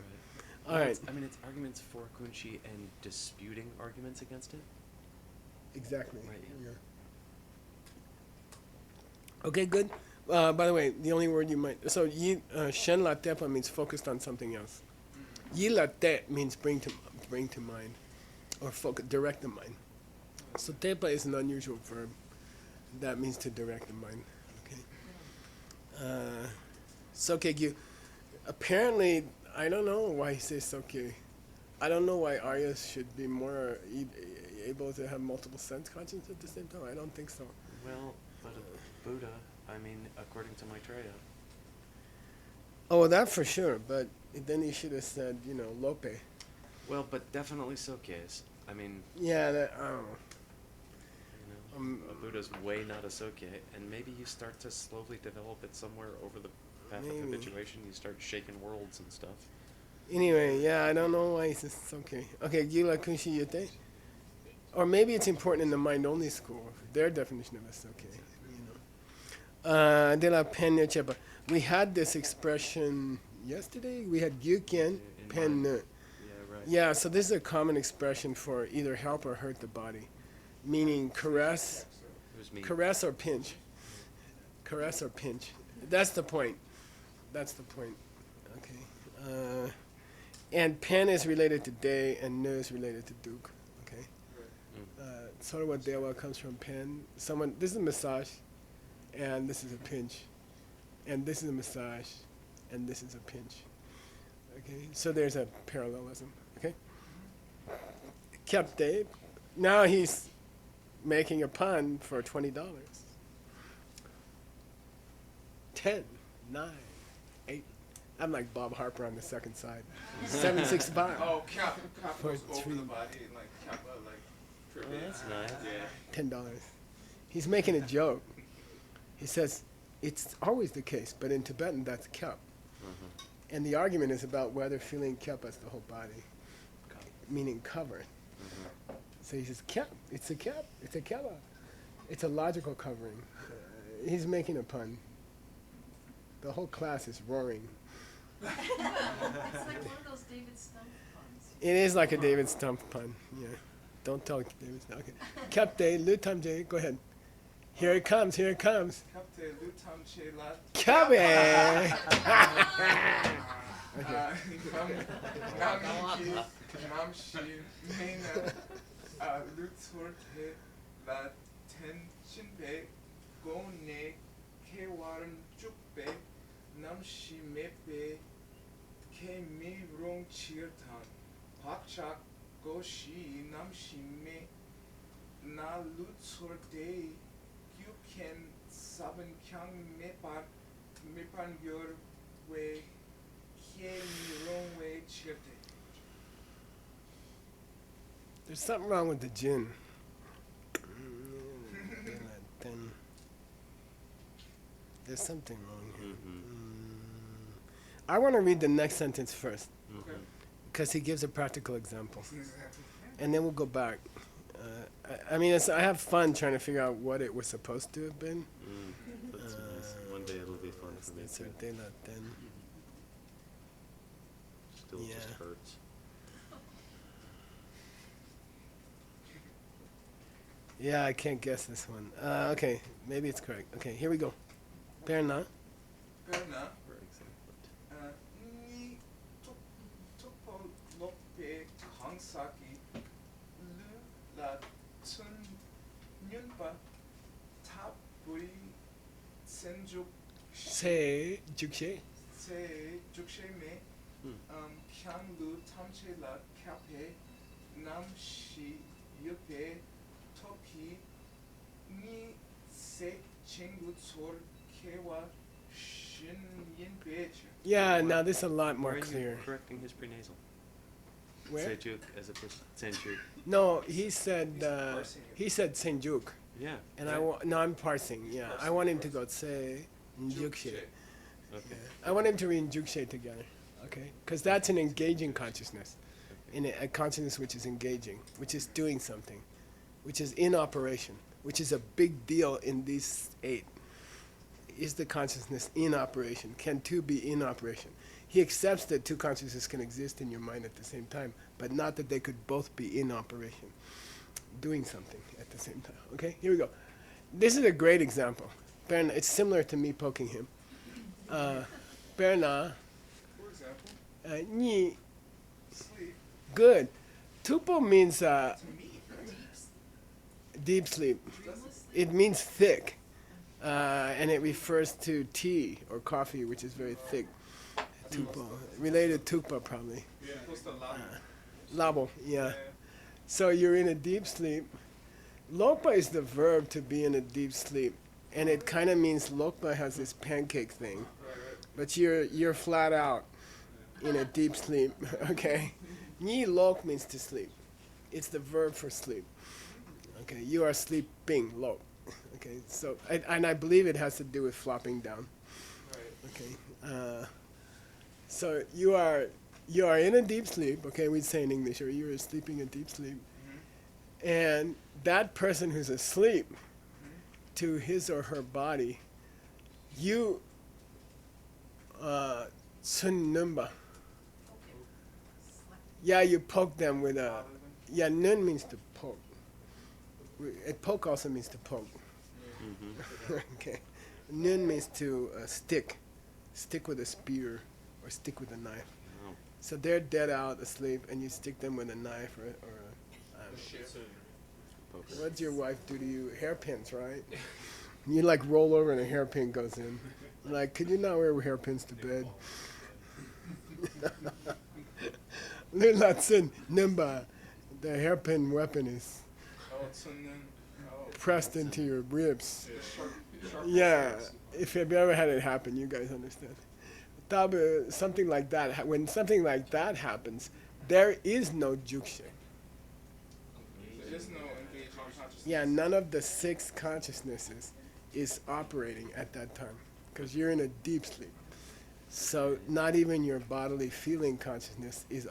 Speaker 1: all
Speaker 9: Well,
Speaker 1: right,
Speaker 9: it's- I mean, it's arguments for kunshi and disputing arguments against it.
Speaker 1: exactly.
Speaker 9: Right, yeah.
Speaker 1: Okay, good. By the way, the only word you might shen la tepa means focused on something else. Yi la te means bring to mind, or direct the mind. So tepa is an unusual verb. That means to direct the mind. Okay. Sokegyu. Apparently, I don't know why he says soke. I don't know why Aryas should be more able to have multiple sense conscience at the same time. I don't think so.
Speaker 9: Well, but a Buddha, I mean, according to Maitreya.
Speaker 1: Oh, that for sure. But then he should have said, lope.
Speaker 9: Well, but definitely Soke's. I mean,
Speaker 1: Yeah, that, I don't know.
Speaker 9: a Buddha's way not a Soke, and maybe you start to slowly develop it somewhere over the path
Speaker 1: Maybe.
Speaker 9: of habituation. You start shaking worlds and stuff.
Speaker 1: Anyway, yeah, I don't know why he says it's okay. Okay, Gila Kunshi Yute. Or maybe it's important in the mind-only school. Their definition of it's okay. De la Penne Chepa. We had this expression yesterday. We had Gyuken
Speaker 9: In
Speaker 1: Pen.
Speaker 9: mind. Yeah, right.
Speaker 1: Yeah, so this is a common expression for either help or hurt the body, meaning caress,
Speaker 9: It was me.
Speaker 1: caress or pinch. Caress or pinch. That's the point. That's the point. Okay. And pen is related to day, and nu is related to duke. Okay. Sort of what dewa comes from pen. This is a massage, and this is a pinch, and this is a massage, and this is a pinch. Okay. So there's a parallelism. Okay. Kyapte. Now he's making a pun for $20. 10, 9, 8. I'm like Bob Harper on the second side. 765.
Speaker 4: Oh, cap
Speaker 1: For
Speaker 4: goes over
Speaker 1: three.
Speaker 4: the body and like kappa like
Speaker 9: Oh,
Speaker 4: tribute.
Speaker 9: that's nice.
Speaker 4: Yeah.
Speaker 1: $10. He's making a joke. He says it's always the case, but in Tibetan that's kyap.
Speaker 9: Uh-huh.
Speaker 1: And the argument is about whether feeling kyap as the whole body, meaning covered.
Speaker 9: Uh-huh.
Speaker 1: So he says kyap. It's a kyap. It's a kyapa. It's a logical covering. He's making a pun. The whole class is roaring.
Speaker 6: It's like one of those David Stump puns.
Speaker 1: It is like a David Stump pun. Yeah. Don't tell David Stump. Okay. Kapte, Lutamje, go ahead. Here it comes, here it comes.
Speaker 4: Kapte lutam che lat.
Speaker 1: Kabe!
Speaker 4: Namiki namshi mena lutorte la tenchinpe go ne ke waram jukpe namshi mepe ke mi rong chirtan pakchak go shi namshi me na lutorte you can saben kyang mepan yor we ke mi rong we chirte.
Speaker 1: There's something wrong with the gin. There's something wrong here. I want to read the next sentence first,
Speaker 4: Okay.
Speaker 1: because he gives a practical example.
Speaker 4: Exactly.
Speaker 1: And then we'll go back. I mean, I have fun trying to figure out what it was supposed to have been.
Speaker 9: That's nice. One day it'll be fun for me
Speaker 1: It's
Speaker 9: too.
Speaker 1: a de la ten.
Speaker 9: Still
Speaker 1: Yeah.
Speaker 9: just hurts.
Speaker 1: Yeah, I can't guess this one. Okay, maybe it's correct. Okay, here we go. Perna.
Speaker 4: Perna.
Speaker 9: For example.
Speaker 4: Ni tupo lope hangsaki lu la tun nyunpa tapuri senjuk
Speaker 1: Se jukshe.
Speaker 4: se jukshe me kyang lu tamche la kape nam shi yupe topi ni se chengu tsor kewa shin yin beche.
Speaker 1: Yeah, now this is a lot
Speaker 9: Why
Speaker 1: more
Speaker 9: are you
Speaker 1: clear.
Speaker 9: correcting his prenasal?
Speaker 1: Where?
Speaker 9: Sejuk as opposed to Senju.
Speaker 1: No, he said
Speaker 4: He's parsing it.
Speaker 1: senjuk,
Speaker 9: Yeah.
Speaker 1: and
Speaker 9: right.
Speaker 1: no, I'm parsing. Yeah, I
Speaker 4: Parsing,
Speaker 1: want him to go se jukshe.
Speaker 9: Okay.
Speaker 1: I want him to read jukshe together. Okay, because that's an engaging consciousness, in a consciousness which is engaging, which is doing something, which is in operation, which is a big deal in these 8. is the consciousness in operation? Can two be in operation? He accepts that two consciousnesses can exist in your mind at the same time, but not that they could both be in operation, doing something at the same time. Okay, here we go. This is a great example. It's similar to me poking him. Bernard,
Speaker 4: For example,
Speaker 1: ni
Speaker 4: sleep
Speaker 1: good. Tupo means
Speaker 4: to me.
Speaker 1: deep sleep.
Speaker 6: Dreamless sleep?
Speaker 1: It means thick, and it refers to tea or coffee, which is very thick. Tupo, related tupa probably.
Speaker 4: Supposed to allow
Speaker 1: Labo, yeah. So you're in a deep sleep. Lokpa is the verb to be in a deep sleep, and it kind of means Lokpa has this pancake thing, but you're flat out in a deep sleep. Okay, Ni lok means to sleep. It's the verb for sleep. Okay, you are sleeping lok. Okay, so and I believe it has to do with flopping down. Okay, so you are in a deep sleep. Okay, we'd say in English, or you are sleeping a deep sleep. And that person who's asleep, to his or her body, you sun numba. Yeah, you poke them with a. Yeah, nun means to poke. Poke also means to poke. Okay, nun means to stick with a spear or stick with a knife.
Speaker 9: Oh.
Speaker 1: So they're dead out asleep, and you stick them with a knife or a
Speaker 9: Poker.
Speaker 1: what'd your wife do to you? Hairpins, right? You like roll over and a hairpin goes in. Like, could you not wear hairpins to bed? Lulatsun Nimba, the hairpin weapon is
Speaker 4: Oh, Tsunnen. Oh.
Speaker 1: pressed into your ribs.
Speaker 4: The sharp
Speaker 1: Yeah,
Speaker 4: parts.
Speaker 1: if you've ever had it happen, you guys understand. Tabu, something like that, when something like that happens, there is no jukshe.
Speaker 4: There is no engaged consciousness.
Speaker 1: Yeah, none of the 6 consciousnesses is operating at that time because you're in a deep sleep. So not even your bodily feeling consciousness is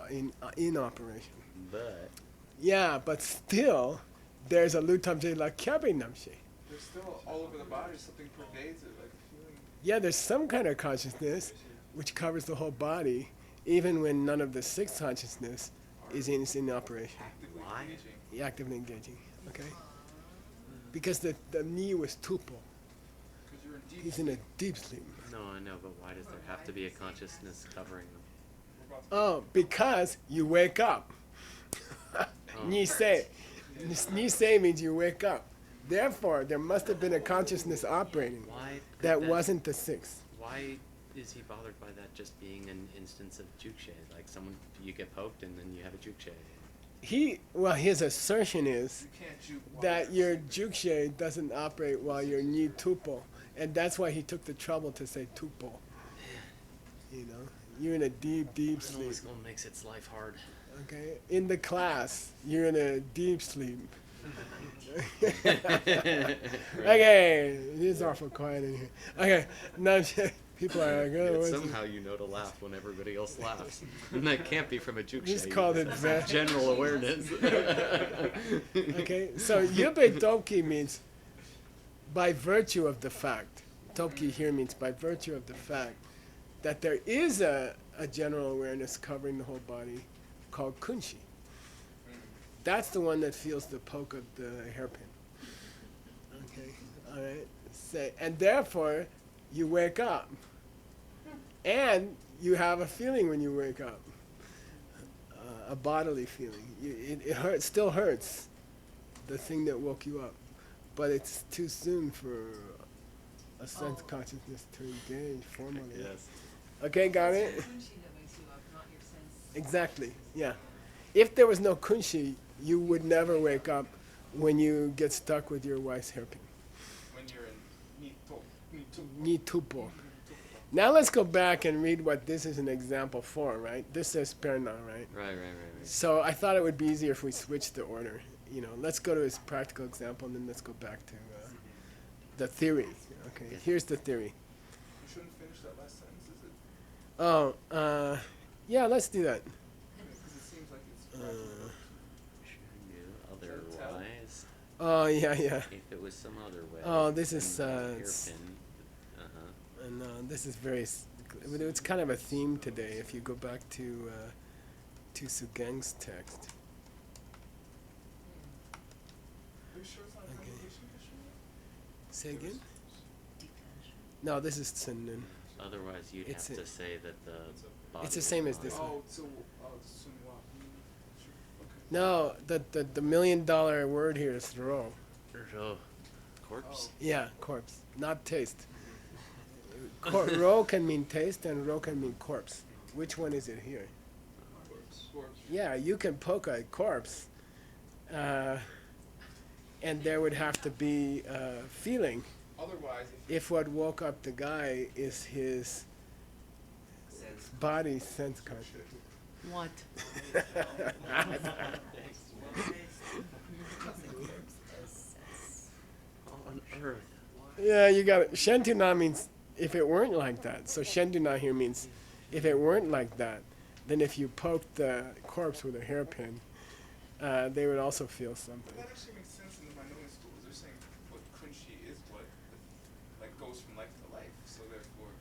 Speaker 1: in operation.
Speaker 9: But
Speaker 1: Yeah, but still, there's a lutamje la kyabe namshe.
Speaker 4: They're still all over the body. Something pervades it, like a feeling.
Speaker 1: Yeah, there's some kind of consciousness which covers the whole body, even when none of the 6 consciousness is in operation,
Speaker 4: Actively
Speaker 9: Why?
Speaker 4: engaging.
Speaker 1: actively engaging. Okay, because the ni was tupo.
Speaker 4: Because you're in deep
Speaker 1: He's in a deep sleep.
Speaker 9: no, I know. But why does there have to be a consciousness covering them?
Speaker 4: We're about to
Speaker 1: Oh, because you wake up.
Speaker 9: Oh.
Speaker 1: Ni se. Ni se means you wake up. Therefore, there must have been a consciousness operating
Speaker 9: Why? could
Speaker 1: that wasn't the 6.
Speaker 9: Why is he bothered by that just being an instance of jukshe? Like someone, you get poked and then you have a jukshe.
Speaker 1: His assertion is
Speaker 4: You can't juke while
Speaker 1: that
Speaker 4: you're
Speaker 1: your jukshe doesn't operate while you're ni tupo. And that's why he took the trouble to say tupo. You know, you're in a deep, deep sleep.
Speaker 9: This one makes its life hard.
Speaker 1: Okay, in the class, you're in a deep sleep. Okay, it's awful quiet in here. Okay, now people are like, oh,
Speaker 9: Yet
Speaker 1: what's
Speaker 9: somehow you know to laugh when everybody else laughs. And that can't be from a jukshe.
Speaker 1: Just called it Zen.
Speaker 9: general awareness.
Speaker 1: Okay, so yube topki means by virtue of the fact. Topki here means by virtue of the fact that there is a general awareness covering the whole body called kunshi. That's the one that feels the poke of the hairpin. Okay, all right. And therefore, you wake up. And you have a feeling when you wake up. A bodily feeling. It hurts, still hurts, the thing that woke you up. But it's too soon for a sense consciousness to engage formally.
Speaker 9: Yes.
Speaker 1: Okay, got
Speaker 6: It's
Speaker 1: it?
Speaker 6: your kunshi that wakes you up, not your sense.
Speaker 1: Exactly, yeah. If there was no kunshi, you would never wake up when you get stuck with your wife's hairpin.
Speaker 4: when you're in Nito.
Speaker 1: Ni tupo. Now let's go back and read what this is an example for, right? This says perna, right?
Speaker 9: Right.
Speaker 1: So I thought it would be easier if we switched the order. You know, let's go to his practical example and then let's go back to the theory. Okay,
Speaker 9: Yeah.
Speaker 1: here's the theory.
Speaker 4: You shouldn't finish that last sentence, is it?
Speaker 1: Oh, yeah, let's do that.
Speaker 4: Because it seems like it's
Speaker 1: Uh,
Speaker 9: Should you
Speaker 4: Does that tell?
Speaker 9: otherwise?
Speaker 1: Oh, yeah.
Speaker 9: If it was some other way.
Speaker 1: Oh, this is,
Speaker 9: then the
Speaker 1: it's-
Speaker 9: hairpin. Uh-huh.
Speaker 1: No, this is very. It's kind of a theme today. If you go back to Sugeng's text.
Speaker 4: Are you sure it's not a
Speaker 1: Okay.
Speaker 4: conjugation issue?
Speaker 1: Say again? No, this is Tsunnun.
Speaker 9: Otherwise, you'd
Speaker 1: It's
Speaker 9: have
Speaker 1: a-
Speaker 9: to say that the body.
Speaker 1: It's the same as
Speaker 9: is
Speaker 1: this
Speaker 9: not-
Speaker 1: one.
Speaker 4: Oh, so Sun Wa. Sure. Okay.
Speaker 1: No, the $1 million word here is ro.
Speaker 9: Oh, corpse.
Speaker 1: Yeah, corpse, not taste. Ro can mean taste and ro can mean corpse. Which one is it here?
Speaker 4: Corpse.
Speaker 1: Yeah, you can poke a corpse, and there would have to be feeling.
Speaker 4: Otherwise,
Speaker 1: If what woke up the guy is his
Speaker 2: Sense.
Speaker 1: body sense conscious.
Speaker 6: What?
Speaker 9: On earth.
Speaker 1: Yeah, you got it. Shentuna means if it weren't like that. So Shentuna here means if it weren't like that, then if you poked the corpse with a hairpin, they would also feel something.
Speaker 4: that actually makes sense in the Minoan schools. They're saying what kunshi is what like goes from life to life. So therefore,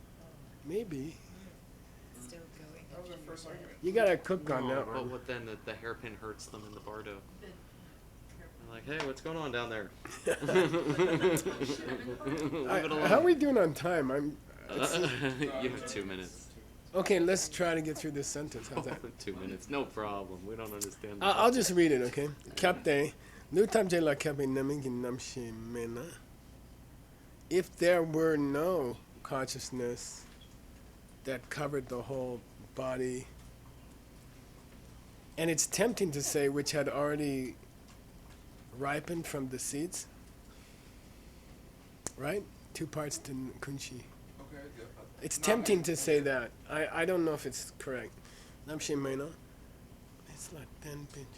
Speaker 1: Maybe.
Speaker 10: Still going.
Speaker 4: that was our first argument.
Speaker 1: You gotta cook on
Speaker 9: No,
Speaker 1: that
Speaker 9: but
Speaker 1: one.
Speaker 9: what then? The hairpin hurts them in the bardo.
Speaker 6: The
Speaker 9: I'm like, hey, what's going on down there?
Speaker 1: How are we doing on time? I'm.
Speaker 9: You have 2 minutes.
Speaker 1: Okay, let's try to get through this sentence. How's that?
Speaker 9: 2 minutes, no problem. We don't understand.
Speaker 1: I'll just read it, okay? Kapte, lutam je la kape namingin namshe mena. If there were no consciousness that covered the whole body, and it's tempting to say which had already ripened from the seeds, right? 2 parts to kunshi.
Speaker 4: Okay. Yeah,
Speaker 1: It's tempting to say that. I don't know if it's correct. Namshe mena. It's like ten Benjamin.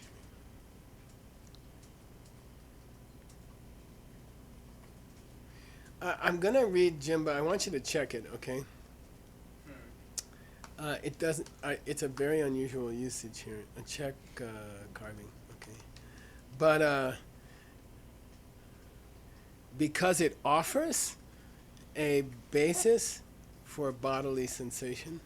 Speaker 1: I'm gonna read Jimba. I want you to check it, okay? It doesn't. It's a very unusual usage here. A check carving, okay? But because it offers a basis for bodily sensation,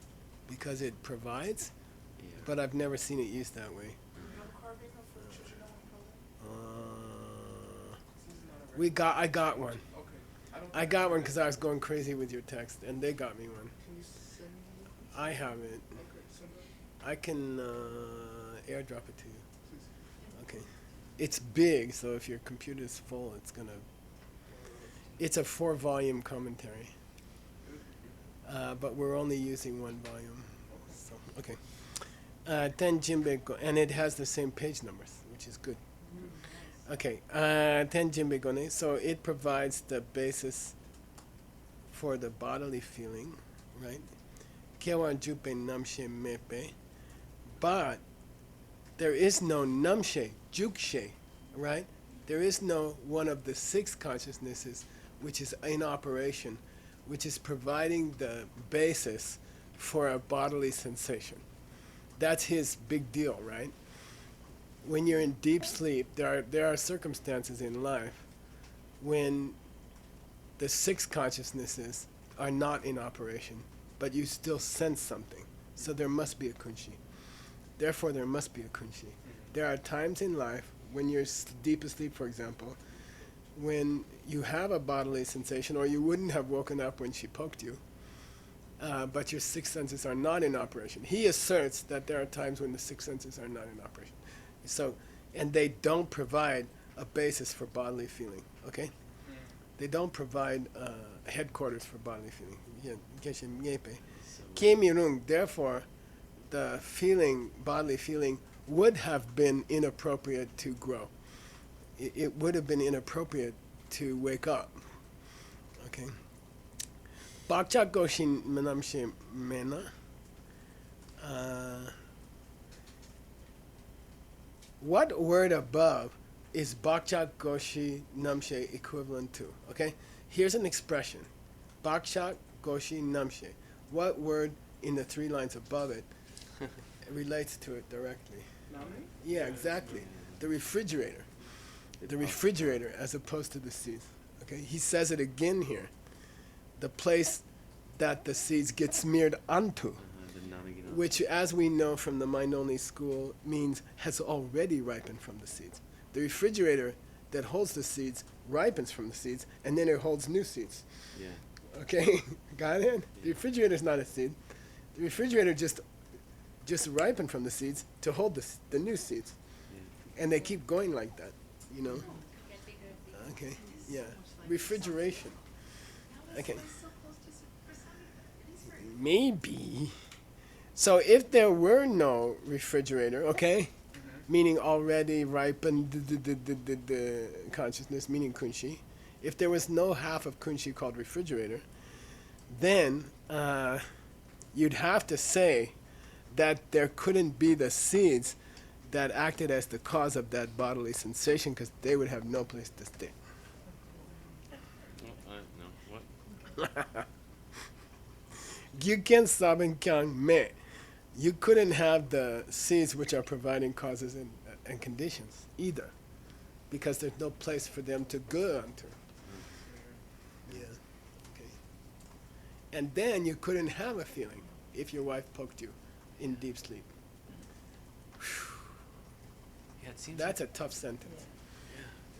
Speaker 1: because it provides,
Speaker 9: Yeah.
Speaker 1: but I've never seen it used that way.
Speaker 4: Do you have a carving of Shujinao and Pelin?
Speaker 1: I got one.
Speaker 4: Okay.
Speaker 1: I got one because I was going crazy with your text, and they got me one.
Speaker 4: Can you send me?
Speaker 1: I have it.
Speaker 4: Okay, send it.
Speaker 1: I can airdrop it to you.
Speaker 4: Please.
Speaker 1: Okay. It's big, so if your computer is full, it's gonna. It's a 4-volume commentary, but we're only using 1 volume. So okay. Ten Jinbe go, and it has the same page numbers, which is good. Okay. Ten Jinbe gone. So it provides the basis for the bodily feeling, right? Kewan jupe namshe mepe, but there is no namshe, jukshe, right? There is no one of the 6 consciousnesses which is in operation, which is providing the basis for a bodily sensation. That's his big deal, right? When you're in deep sleep, there are circumstances in life when the 6 consciousnesses are not in operation, but you still sense something. So there must be a kunshi. Therefore, there must be a kunshi. There are times in life when you're deep asleep, for example, when you have a bodily sensation, or you wouldn't have woken up when she poked you, but your 6 senses are not in operation. He asserts that there are times when the 6 senses are not in operation. So, and they don't provide a basis for bodily feeling, okay? They don't provide headquarters for bodily feeling. Therefore, the feeling, bodily feeling, would have been inappropriate to grow. It would have been inappropriate to wake up. Okay. Bakchak goshin menamshe mena. What word above is Bakchak Goshi Namshe equivalent to? Okay? Here's an expression. Bakchak Goshi Namshe. What word in the 3 lines above it relates to it directly?
Speaker 4: Nami?
Speaker 1: Yeah, exactly. The refrigerator. The refrigerator as opposed to the seeds. Okay? He says it again here. The place that the seeds get smeared onto,
Speaker 9: the Namigino.
Speaker 1: which, as we know from the mind-only school, means has already ripened from the seeds. The refrigerator that holds the seeds ripens from the seeds, and then it holds new seeds.
Speaker 9: Yeah.
Speaker 1: Okay, got it? The refrigerator is not a seed. The refrigerator just ripened from the seeds to hold the new seeds,
Speaker 9: Yeah.
Speaker 1: and they keep going like that, you know. Okay, yeah, refrigeration. Okay. Maybe. So if there were no refrigerator, okay, meaning already ripened the consciousness, meaning kunshi, if there was no half of kunshi called refrigerator, then you'd have to say that there couldn't be the seeds that acted as the cause of that bodily sensation, because they would have no place to stay.
Speaker 9: No, what?
Speaker 1: Gyuken saben kyang me. You couldn't have the seeds which are providing causes and conditions either, because there's no place for them to go onto. Yeah. Okay. And then you couldn't have a feeling if your wife poked you in deep sleep.
Speaker 9: Yeah, it seems
Speaker 1: That's
Speaker 9: like,
Speaker 1: a tough sentence.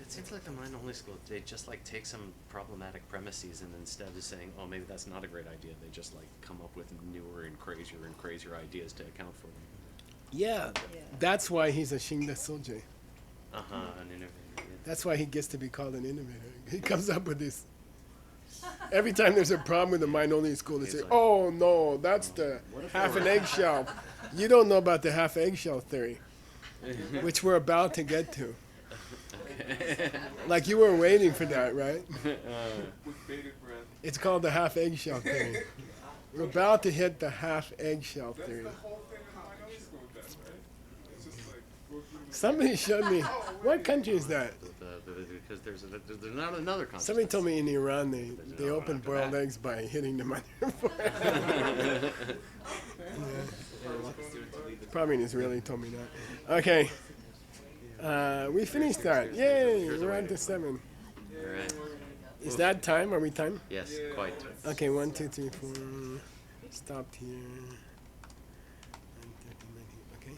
Speaker 9: it seems like the mind only school, they just like take some problematic premises and instead of saying, oh, maybe that's not a great idea, they just like come up with newer and crazier ideas to account for them.
Speaker 1: Yeah. That's why he's a Shingda Soje.
Speaker 9: Uh-huh, an innovator. Yeah.
Speaker 1: That's why he gets to be called an innovator. He comes up with this. Every time there's a problem with the mind-only school, they
Speaker 9: He's
Speaker 1: say,
Speaker 9: like,
Speaker 1: oh, no, that's the half an eggshell. You don't know about the half eggshell theory, which we're about to get to. Like you were waiting for that, right?
Speaker 4: With bated breath.
Speaker 1: It's called the half eggshell theory. We're about to hit the half eggshell
Speaker 4: That's
Speaker 1: theory.
Speaker 4: the whole thing in the minority school then, right? It's just like, go through the-
Speaker 1: Somebody showed me, what country is that?
Speaker 9: Because there's not another concept.
Speaker 1: Somebody told me in Iran they open boiled eggs by hitting them on their forehead. Probably an Israeli told me that. Okay. We finished that. Yay, we're on to 7.
Speaker 9: All right.
Speaker 1: Is that time? Are we time?
Speaker 9: Yes, quite.
Speaker 1: Okay, 1, 2, 3, 4. Stopped here. Okay.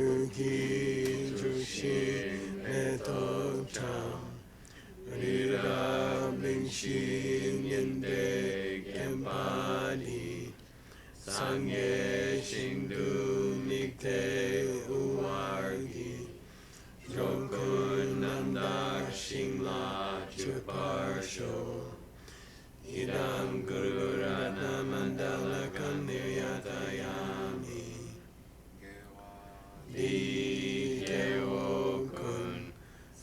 Speaker 1: Shinpuki Jushi Meto Cham Rira Bingshin Yende Kempani Sangye Shingdu Nikte Uwargi Jokun Namdak Shingla Chuparsho Idam Guru Ratna Mandala Kandiryatayami Di Dewo Kun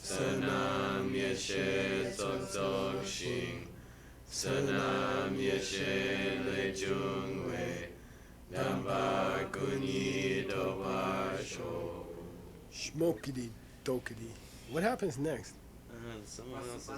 Speaker 1: Sanam Yeshe Sotsok Shing Sanam Yeshe Lechung Wei Damba Kunyi Dobasho Shmokity Dokity. What happens next?
Speaker 9: Someone else is